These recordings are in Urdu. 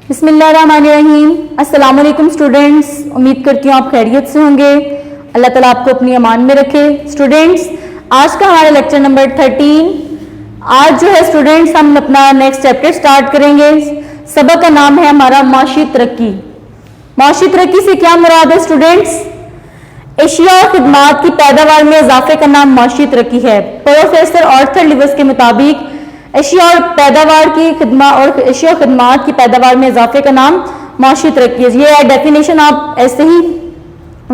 بسم اللہ الرحمن الرحیم. السلام علیکم اسٹوڈینٹس. امید کرتی ہوں آپ خیریت سے ہوں گے. اللہ تعالیٰ آپ کو اپنی امان میں رکھے. اسٹوڈینٹس آج کا ہمارا لیکچر نمبر 13. آج جو ہے اسٹوڈینٹس ہم اپنا نیکسٹ چیپٹر سٹارٹ کریں گے. سبق کا نام ہے ہمارا معاشی ترقی. معاشی ترقی سے کیا مراد ہے اسٹوڈینٹس؟ اشیاء اور خدمات کی پیداوار میں اضافے کا نام معاشی ترقی ہے. پروفیسر آرتھر لیوس کے مطابق اشیاء اور پیداوار کی خدمات اور اشیاء خدمات کی پیداوار میں اضافے کا نام معاشی ترقی ہے. یہ ڈیفینیشن آپ ایسے ہی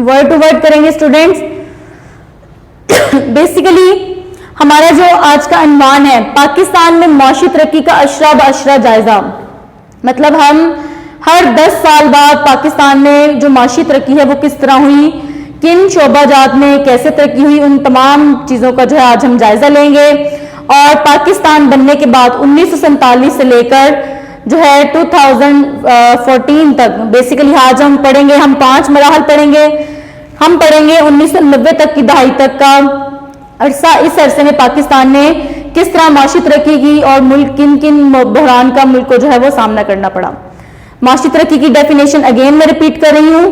ورڈ ٹو ورڈ کریں گے اسٹوڈینٹس. بیسیکلی ہمارا جو آج کا عنوان ہے پاکستان میں معاشی ترقی کا اشرہ باشرہ جائزہ. مطلب ہم ہر 10 سال بعد پاکستان میں جو معاشی ترقی ہے وہ کس طرح ہوئی, کن شعبہ جات میں کیسے ترقی ہوئی, ان تمام چیزوں کا جو ہے آج ہم جائزہ لیں گے. اور پاکستان بننے کے بعد 1947 سے لے کر جو ہے 2014 تک بیسیکلی آج ہم پڑھیں گے. ہم 5 مراحل پڑھیں گے. ہم پڑھیں گے 1990 تک کی دہائی تک کا عرصہ. اس عرصے میں پاکستان نے کس طرح معاشی ترقی کی اور ملک کن کن بحران کا ملک کو جو ہے وہ سامنا کرنا پڑا. معاشی ترقی کی ڈیفینیشن اگین میں ریپیٹ کر رہی ہوں.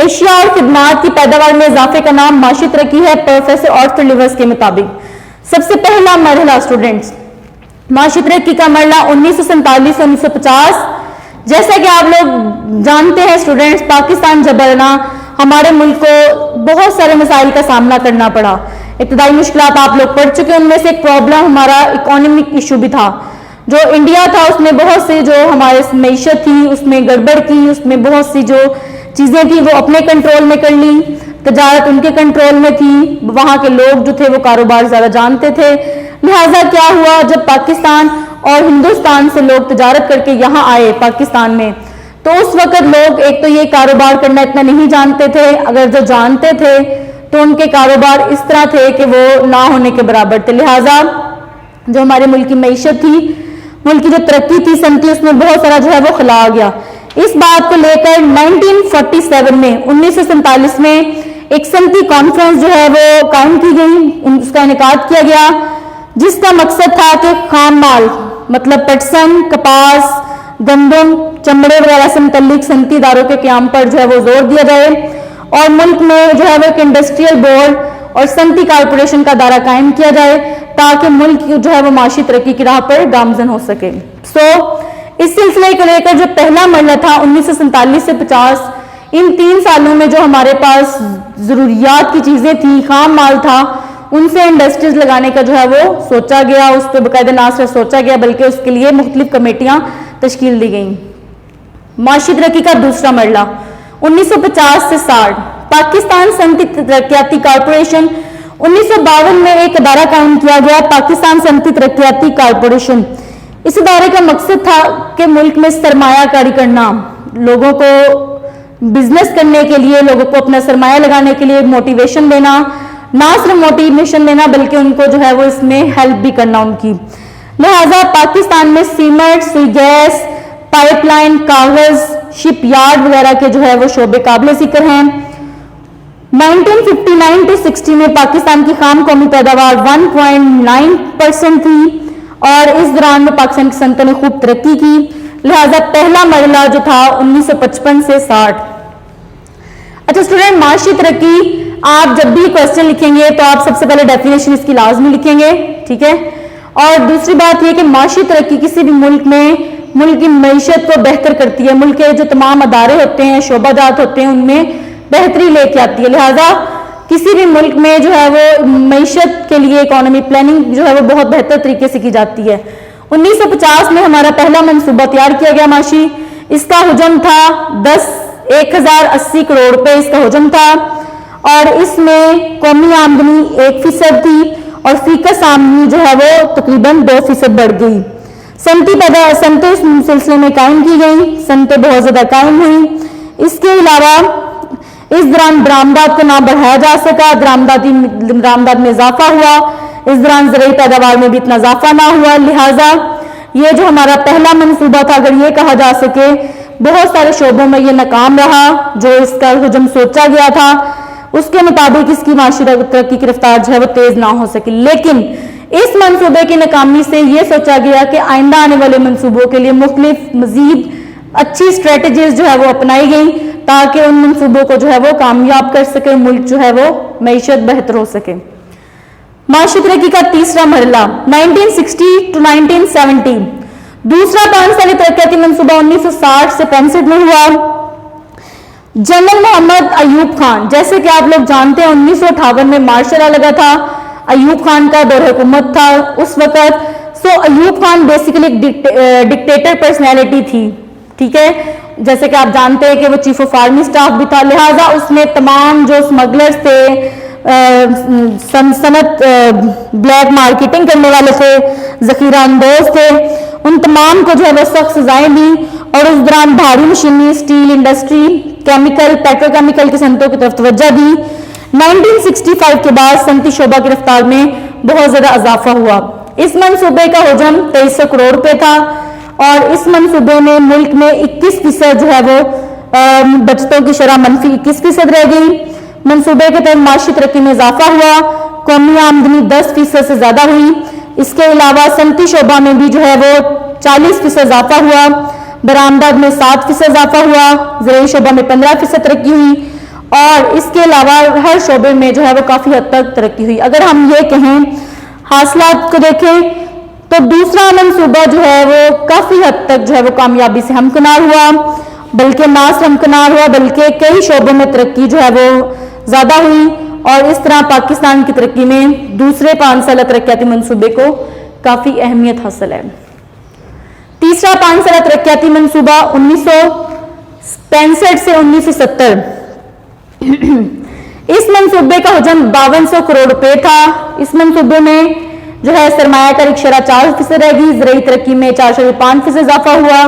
اشیاء اور خدمات کی پیداوار میں اضافے کا نام معاشی ترقی ہے پروفیسر آرتھر لیوس کے مطابق. سب سے پہلا مرحلہ اسٹوڈنٹس معاشی ترقی کا مرحلہ 1947 سے 1950. جیسا کہ آپ لوگ جانتے ہیں اسٹوڈنٹس, پاکستان جب بنا ہمارے ملک کو بہت سارے مسائل کا سامنا کرنا پڑا. ابتدائی مشکلات آپ لوگ پڑھ چکے, ان میں سے ایک پرابلم ہمارا اکانومک ایشو بھی تھا. جو انڈیا تھا اس میں بہت سی جو ہمارے معیشت تھی اس میں گڑبڑ کی, اس میں بہت سی جو چیزیں تھیں وہ اپنے کنٹرول میں کر لی. تجارت ان کے کنٹرول میں تھی, وہاں کے لوگ جو تھے وہ کاروبار زیادہ جانتے تھے. لہٰذا کیا ہوا, جب پاکستان اور ہندوستان سے لوگ تجارت کر کے یہاں آئے پاکستان میں, تو اس وقت لوگ ایک تو یہ کاروبار کرنا اتنا نہیں جانتے تھے, اگر جو جانتے تھے تو ان کے کاروبار اس طرح تھے کہ وہ نہ ہونے کے برابر تھے. لہٰذا جو ہمارے ملک کی معیشت تھی, ملک کی جو ترقی تھی صنعتی, اس میں بہت سارا جو ہے وہ خلا آ گیا. اس بات کو لے کر 1947 میں 1947 میں ایک صنعتی کانفرنس جو ہے وہ قائم کی گئی, اس کا انعقاد کیا گیا, جس کا مقصد تھا کہ خام مال مطلب پٹسن, کپاس, گندم, چمڑے وغیرہ سے متعلق صنعتی اداروں کے قیام پر جو ہے وہ زور دیا جائے اور ملک میں جو ہے وہ ایک انڈسٹریل بورڈ اور صنعتی کارپوریشن کا ادارہ قائم کیا جائے تاکہ ملک جو ہے وہ معاشی ترقی کی راہ پر گامزن ہو سکے. اس سلسلے کو لے کر جو پہلا مرحلہ تھا 1947 سے 50, ان 3 سالوں میں جو ہمارے پاس ضروریات کی چیزیں تھیں, خام مال تھا, ان سے انڈسٹریز لگانے کا جو ہے وہ سوچا گیا. اس پہ باقاعدہ نہ صرف سوچا گیا بلکہ اس کے لیے مختلف کمیٹیاں تشکیل دی گئیں. معاشی ترقی کا دوسرا مرحلہ 1950 سے 60, پاکستان صنعتی ترقیاتی کارپوریشن. 1952 میں ایک ادارہ قائم کیا گیا, پاکستان صنعتی ترقیاتی کارپوریشن. اس ادارے کا مقصد تھا کہ ملک میں سرمایہ کاری کرنا, لوگوں کو بزنس کرنے کے لیے, لوگوں کو اپنا سرمایہ لگانے کے لیے موٹیویشن دینا, نہ صرف موٹیویشن دینا بلکہ ان کو جو ہے وہ اس میں ہیلپ بھی کرنا ان کی. لہٰذا پاکستان میں سیمنٹ, سوئی گیس, پائپ لائن, کاغذ, شپ یارڈ وغیرہ کے جو ہے وہ شعبے قابل ذکر ہیں. 1959 to 60 میں پاکستان کی خام قومی پیداوار 1.9% تھی اور اس دوران میں پاکستان کی صنعت نے خوب ترقی کی. لہٰذا پہلا مرحلہ جو تھا 1955 سے 60. اچھا اسٹوڈنٹ, معاشی ترقی آپ جب بھی کوشچن لکھیں گے تو آپ سب سے پہلے ڈیفینیشن اس کی لازمی لکھیں گے, ٹھیک ہے. اور دوسری بات یہ کہ معاشی ترقی کسی بھی ملک میں ملک کی معیشت کو بہتر کرتی ہے, ملک کے جو تمام ادارے ہوتے ہیں, شعبہ جات ہوتے ہیں, ان میں بہتری لے کے آتی ہے. لہٰذا کسی بھی ملک میں جو ہے وہ معیشت کے لیے اکانومی پلاننگ جو ہے وہ بہت بہتر طریقے سے کی جاتی ہے. 1950 میں ہمارا پہلا منصوبہ تیار کیا گیا معاشی. اس کا حجم تھا 1080 کروڑ روپے اس کا حجم تھا, اور اس میں قومی آمدنی 1% تھی اور فی کس آمدنی جو ہے وہ تقریباً 2% بڑھ گئی. صنعتیں اس سلسلے میں قائم کی گئی, صنعتیں بہت زیادہ قائم ہوئی. اس کے علاوہ اس دوران درآمدات کو نہ بڑھایا جا سکا, درآمدات میں اضافہ ہوا. اس دوران زرعی پیداوار میں بھی اتنا اضافہ نہ ہوا. لہٰذا یہ جو ہمارا پہلا منصوبہ تھا, اگر یہ کہا جا سکے, بہت سارے شعبوں میں یہ ناکام رہا. جو اس کا حجم سوچا گیا تھا اس کے مطابق اس کی معاشی ترقی کی رفتار جو ہے وہ تیز نہ ہو سکی. لیکن اس منصوبے کی ناکامی سے یہ سوچا گیا کہ آئندہ آنے والے منصوبوں کے لیے مختلف مزید اچھی اسٹریٹجیز جو ہے وہ اپنائی گئی تاکہ ان منصوبوں کو جو ہے وہ کامیاب کر سکے, ملک جو ہے وہ معیشت بہتر ہو سکے. معاشی ترقی کا تیسرا مرحلہ 1960 to 1970. دوسرا 5 سالی ترقیاتی منصوبہ 1960 سے 65 میں ہوا. جنرل محمد ایوب خان, جیسے کہ آپ لوگ جانتے ہیں 1958 میں مارشل لا لگا تھا, ایوب خان کا دور حکومت تھا اس وقت. سو ایوب خان بیسیکلی ایک ڈکٹیٹر پرسنالٹی تھی, ٹھیک ہے, جیسے کہ آپ جانتے ہیں کہ وہ چیف آف آرمی اسٹاف بھی تھا, لہٰذا اس نے تمام جو اسمگلرز تھے, سنت بلیک مارکیٹنگ کرنے والے تھے, ذخیرہ اندوز تھے, ان تمام کو جو ہے وہ سخت سزائیں دی, اور اس دوران بھاری machinery, steel industry, chemical, petrochemical کی صنعتوں کی طرف توجہ دی. 1965 کے بعد صنعتی شعبہ کی رفتار میں بہت زیادہ اضافہ ہوا. اس منصوبے کا حجم 2300 کروڑ روپے تھا, اور اس منصوبے میں ملک میں 21% جو ہے وہ بچتوں کی شرح منفی 21% رہ گئی. منصوبے کے تحت معاشی ترقی میں اضافہ ہوا, قومی آمدنی 10% سے زیادہ ہوئی. اس کے علاوہ صنعتی شعبہ میں بھی جو ہے وہ 40% اضافہ ہوا, برآمدات میں 7% اضافہ ہوا, زرعی شعبہ میں 15% ترقی ہوئی, اور اس کے علاوہ ہر شعبے میں جو ہے وہ کافی حد تک ترقی ہوئی. اگر ہم یہ کہیں حاصلات کو دیکھیں تو دوسرا منصوبہ جو ہے وہ کافی حد تک جو ہے وہ کامیابی سے ہمکنار ہوا, بلکہ نہ صرف ہمکنار ہوا بلکہ کئی شعبوں میں ترقی جو ہے وہ زیادہ ہوئی, اور اس طرح پاکستان کی ترقی میں دوسرے 5 سالہ ترقیاتی منصوبے کو کافی اہمیت حاصل ہے. تیسرا 5 سالہ ترقیاتی منصوبہ 1965 سے 1970. اس منصوبے کا حجم 5200 کروڑ روپے تھا. اس منصوبے میں جو ہے سرمایہ کاری کی شرح 4% رہ گئی, زرعی ترقی میں 4.5% اضافہ ہوا,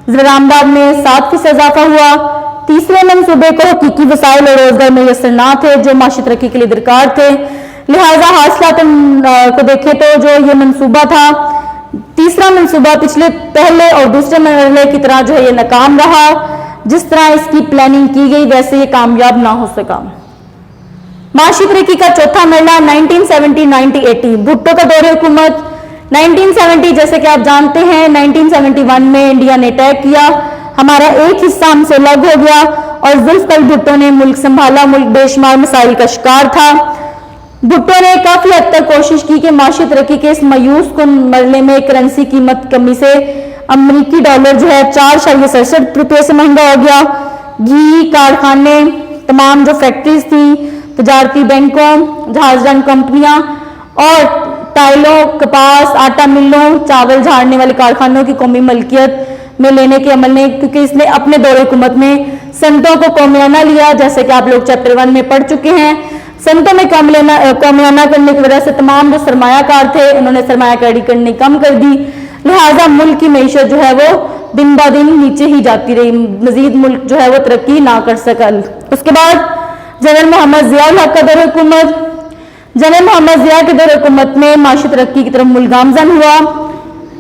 برآمدات میں 7% اضافہ ہوا. تیسرے منصوبے کو حقیقی وسائل اور روزگار میسر نہ تھے جو معاشی ترقی کے لیے درکار تھے, لہٰذا حاصلات کو دیکھیں تو جو یہ منصوبہ تھا, تیسرا منصوبہ پہلے اور دوسرے مرحلے کی طرح جو ہے یہ ناکام رہا. جس طرح اس کی پلاننگ کی گئی ویسے یہ کامیاب نہ ہو سکا. معاشی ترقی کا چوتھا مرحلہ 1970-1980. بھٹو کا دور حکومت 1970, جیسے کہ آپ جانتے ہیں 1971 میں انڈیا نے اٹیک کیا, ہمارا ایک حصہ ہم سے الگ ہو گیا, اور ذوالفقار بھٹو نے ملک سنبھالا. ملک بے شمار مسائل کا شکار تھا. بھٹو نے کافی حد تک کوشش کی کہ معاشی ترقی کے اس مایوس کن مرحلے میں کرنسی قیمت کمی سے امریکی ڈالر جو ہے 4.67 روپے سے مہنگا ہو گیا. گھی کارخانے, تمام جو فیکٹریز تھیں, تجارتی بینکوں, جہاز ران کمپنیاں, اور ٹائلوں, کپاس, آٹا ملوں, چاول جھاڑنے والے کارخانوں کی قومی ملکیت میں لینے کے عمل نے, کیونکہ اس نے اپنے دور حکومت میں صنعتوں کو قومیانہ لیا, جیسے کہ آپ لوگ چیپٹر 1 میں پڑھ چکے ہیں. صنعتوں میں قومیانہ کرنے کی وجہ سے تمام جو سرمایہ کار تھے انہوں نے سرمایہ کاری کرنی کم کر دی, لہٰذا ملک کی معیشت جو ہے وہ دن با دن نیچے ہی جاتی رہی, مزید ملک جو ہے وہ ترقی نہ کر سکا. اس کے بعد جنرل محمد ضیاء الحق کا دور حکومت. جنرل محمد ضیاء کے دور حکومت میں معاشی ترقی کی طرف ملک گامزن ہوا.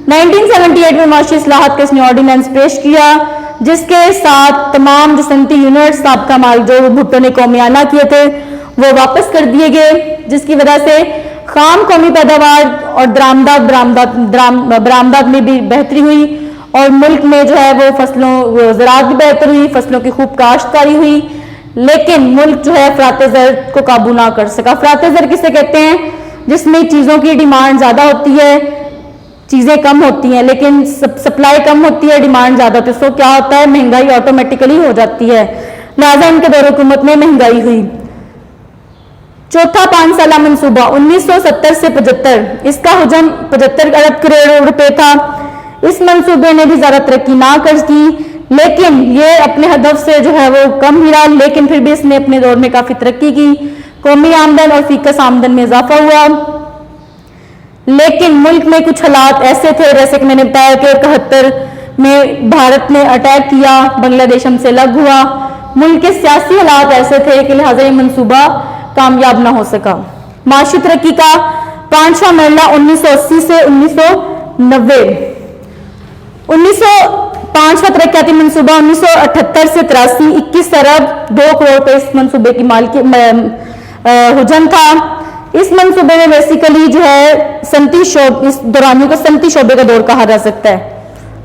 1978 میں معاشی اصلاحات کا اس نے آرڈیننس پیش کیا, جس کے ساتھ تمام جو صنعتی یونٹ سابقہ مال جو بھٹو نے قومیانہ کیے تھے وہ واپس کر دیے گئے, جس کی وجہ سے خام قومی پیداوار اور برآمدات میں بھی بہتری ہوئی, اور ملک میں جو ہے وہ زراعت بھی بہتر ہوئی, فصلوں کی خوب کاشتکاری ہوئی. لیکن ملک جو ہے افراط زر کو قابو نہ کر سکا. افراط زر کسے کہتے ہیں؟ جس میں چیزوں کی ڈیمانڈ زیادہ ہوتی ہے, چیزیں کم ہوتی ہیں, لیکن سپلائی کم ہوتی ہے, ڈیمانڈ زیادہ ہوتی ہے. سو کیا ہوتا ہے, مہنگائی آٹومیٹیکلی ہو جاتی ہے, لہٰذا ان کے دور حکومت میں مہنگائی ہوئی. چوتھا 5 سالہ منصوبہ 1970 سے 75. اس کا حجم 75 ارب کروڑ روپے تھا. اس منصوبے نے بھی زیادہ ترقی نہ کر کی, لیکن یہ اپنے ہدف سے جو ہے وہ کم ہی رہا, لیکن پھر بھی اس نے اپنے دور میں کافی ترقی کی. قومی آمدن اور فیکس آمدن میں اضافہ ہوا. لیکن ملک میں کچھ حالات ایسے تھے, جیسے کہ میں نے بتایا کہ 71 میں بھارت نے اٹیک کیا, بنگلہ دیش ہم سے الگ ہوا. ملک کے سیاسی حالات ایسے تھے کہ لہٰذا یہ منصوبہ کامیاب نہ ہو سکا. معاشی ترقی کا 5واں مرحلہ 1980 سے 1990. 5واں ترقیاتی منصوبہ 1978 سے 83, 21 ارب 2 کروڑ روپے اس منصوبے کی حجم تھا. اس منصوبے میں بیسیکلی جو ہے اس دورانیوں کو صنعتی شعبے کا دور کہا جا سکتا ہے.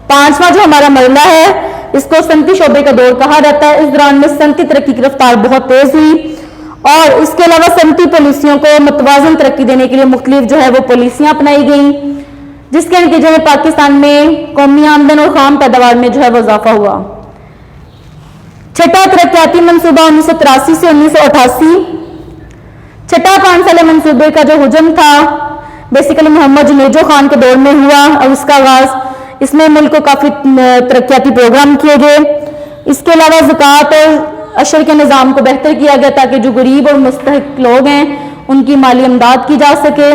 5واں جو ہمارا مرحلہ ہے اس کو صنعتی شعبے کا دور کہا جاتا ہے. اس دوران میں صنعتی ترقی کی رفتار بہت تیز ہوئی اور اس کے علاوہ صنعتی پالیسیوں کو متوازن ترقی دینے کے لیے مختلف جو ہے وہ پالیسیاں اپنائی گئیں، جس کے نتیجے میں پاکستان میں قومی آمدن اور خام پیداوار میں جو ہے وہ اضافہ ہوا. چھٹا ترقیاتی منصوبہ 1983 سے 1988. چھٹا 5 سالہ منصوبے کا جو حجم تھا بیسیکلی محمد جنیجو خان کے دور میں ہوا اور اس کا آغاز، اس میں ملک کو کافی ترقیاتی پروگرام کیے گئے. اس کے علاوہ زکوٰۃ اور عشر کے نظام کو بہتر کیا گیا تاکہ جو غریب اور مستحق لوگ ہیں ان کی مالی امداد کی جا سکے.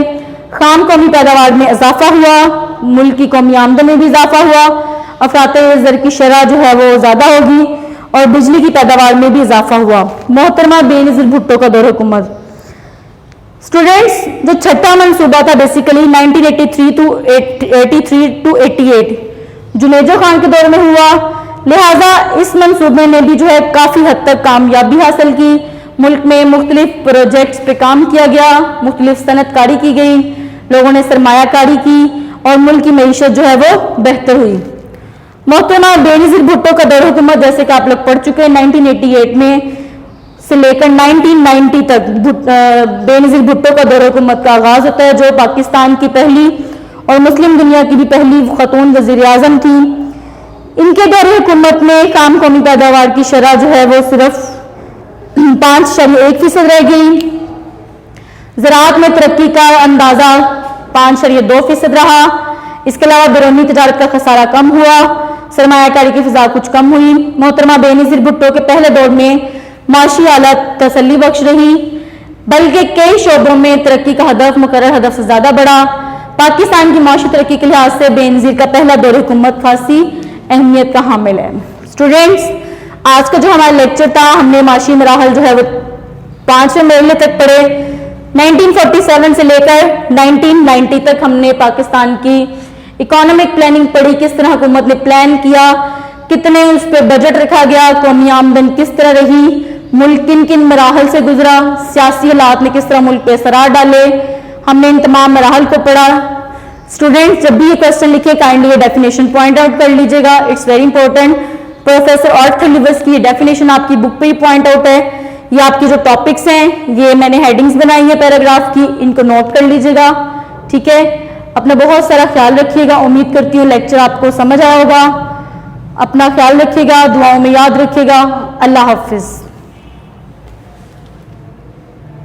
خام قومی پیداوار میں اضافہ ہوا، ملک کی قومی آمدن میں بھی اضافہ ہوا، افراط زر کی شرح جو ہے وہ زیادہ ہوگی اور بجلی کی پیداوار میں بھی اضافہ ہوا. محترمہ بے نظیر بھٹو کا دور حکومت. اسٹوڈینٹس، جو چھٹا منصوبہ تھا بیسیکلی 1983 to 88 جنیجو خان کے دور میں ہوا، لہٰذا اس منصوبے نے بھی جو ہے کافی حد تک کامیابی حاصل کی. ملک میں مختلف پروجیکٹس پہ کام کیا گیا، مختلف صنعت کاری کی گئی، لوگوں نے سرمایہ کاری کی اور ملک کی معیشت جو ہے وہ بہتر ہوئی. محترمہ بے نظیر بھٹو کا دور حکومت جیسے کہ آپ لوگ پڑھ چکے ہیں 1988 میں سے لے کر 1990 تک بے نظیر بھٹو کا دور حکومت کا آغاز ہوتا ہے، جو پاکستان کی پہلی اور مسلم دنیا کی بھی پہلی خاتون وزیر اعظم تھی. ان کے دور حکومت میں خام قومی پیداوار کی شرح جو ہے وہ صرف 5.1% رہ گئی. زراعت میں ترقی کا اندازہ 5.2% رہا. اس کے علاوہ بیرونی تجارت کا خسارہ کم ہوا، سرمایہ کاری کی فضا کچھ کم ہوئی. محترمہ بے نظیر بھٹو کے پہلے دور میں معاشی حالت تسلی بخش رہی، بلکہ کئی شعبوں میں ترقی کا ہدف مقرر ہدف سے زیادہ بڑھا. پاکستان کی معاشی ترقی کے لحاظ سے بے نظیر کا پہلا دور حکومت خاصی اہمیت کا حامل ہے. اسٹوڈینٹس، آج کا جو ہمارا لیکچر تھا، ہم نے معاشی مراحل جو ہے وہ 5 مرحلے تک پڑھے. 1947 سے لے کر 1990 تک ہم نے پاکستان کی اکانومک پلاننگ پڑھی، کس طرح حکومت نے پلان کیا، کتنے اس پہ بجٹ رکھا گیا، قومی آمدن کس طرح رہی، ملک کن کن مراحل سے گزرا، سیاسی حالات نے کس طرح ملک پہ اثرات ڈالے. ہم نے ان تمام مراحل کو پڑھا. اسٹوڈینٹس، جب بھی یہ کوشچن لکھے کائنڈلی یہ ڈیفینیشن پوائنٹ آؤٹ کر لیجیے گا، it's very important. Professor Arthur Lewis کی یہ ڈیفینیشن آپ کی بک پہ ہی پوائنٹ آؤٹ ہے. یہ آپ کی جو ٹاپکس ہیں، یہ میں نے ہیڈنگز بنائی ہیں پیراگراف کی، ان کو نوٹ کر لیجیے گا. ٹھیک ہے، اپنا بہت سارا خیال رکھیے گا. امید کرتی ہوں لیکچر آپ کو سمجھ آیا ہوگا. اپنا خیال رکھیے گا، دعاؤں میں یاد رکھیے گا. اللہ حافظ.